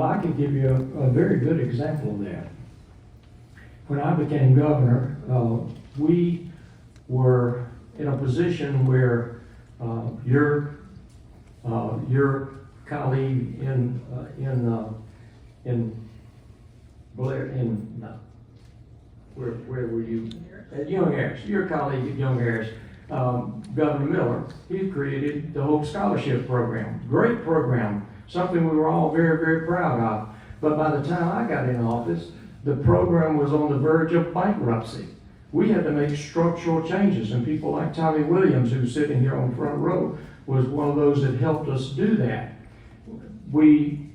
I can give you a very good example of that. When I became governor, we were in a position where your colleague where were you? At Young Harris. Your colleague at Young Harris, Governor Miller, he created the Hope Scholarship Program. Great program, something we were all very, very proud of. But by the time I got in office, the program was on the verge of bankruptcy. We had to make structural changes, and people like Tommy Williams, who's sitting here on the front row, was one of those that helped us do that. We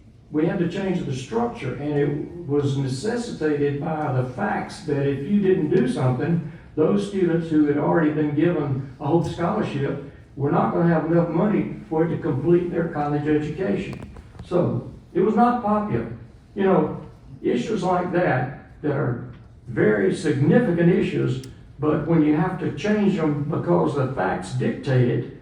had to change the structure, and it was necessitated by the facts that if you didn't do something, those students who had already been given a Hope Scholarship were not going to have enough money for it to complete their college education. So it was not popular. You know, issues like that are very significant issues, but when you have to change them because the facts dictate it,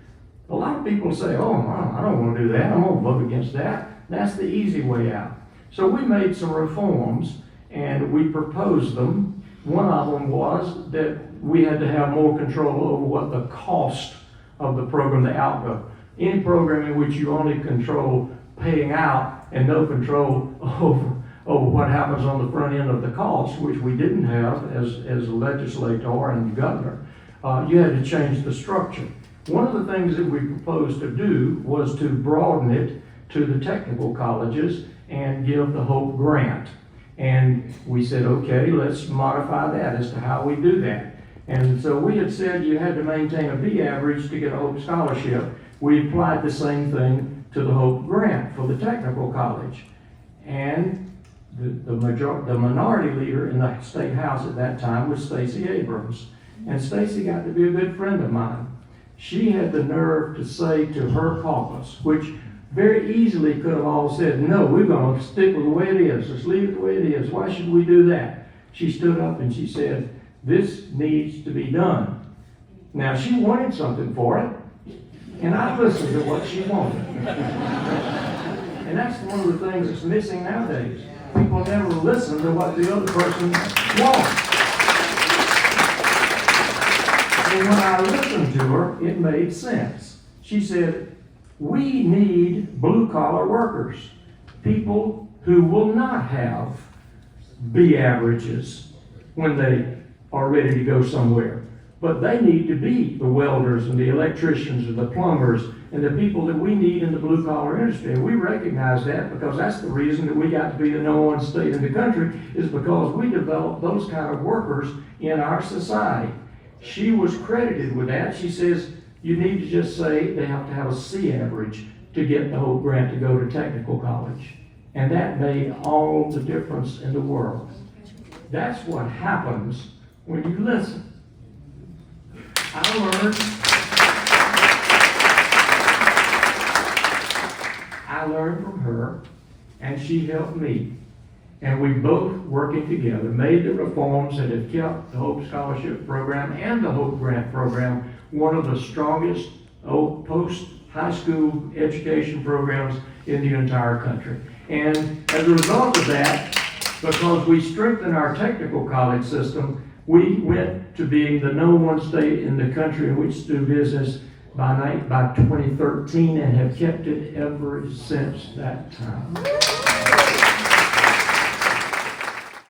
a lot of people say, oh, I don't want to do that. I'm going to vote against that. That's the easy way out. So we made some reforms and we proposed them. One of them was that we had to have more control over what the cost of the program, the outgo. Any program in which you only control paying out and no control over what happens on the front end of the cost, which we didn't have as a legislator and governor, you had to change the structure. One of the things that we proposed to do was to broaden it to the technical colleges and give the Hope Grant. And we said, okay, let's modify that as to how we do that. And so we had said you had to maintain a B average to get a Hope Scholarship. We applied the same thing to the Hope Grant for the technical college. And the minority leader in the State House at that time was Stacey Abrams. And Stacey got to be a good friend of mine. She had the nerve to say to her caucus, which very easily could have all said, no, we're going to stick with the way it is. Let's leave it the way it is. Why should we do that? She stood up and she said, this needs to be done. Now, she wanted something for it, and I listened to what she wanted. And that's one of the things that's missing nowadays. People never listen to what the other person wants. And when I listened to her, it made sense. She said, we need blue-collar workers, people who will not have B averages when they are ready to go somewhere. But they need to be the welders and the electricians and the plumbers and the people that we need in the blue-collar industry. And we recognize that because that's the reason that we got to be the #1 state in the country, is because we developed those kind of workers in our society. She was credited with that. She says, you need to just say they have to have a C average to get the Hope Grant to go to technical college. And that made all the difference in the world. That's what happens when you listen. I learned from her, and she helped me. And we both, working together, made the reforms that have kept the Hope Scholarship Program and the Hope Grant Program one of the strongest post-high school education programs in the entire country. And as a result of that, because we strengthened our technical college system, we went to being the #1 state in the country in which to do business by 2013 and have kept it ever since that time.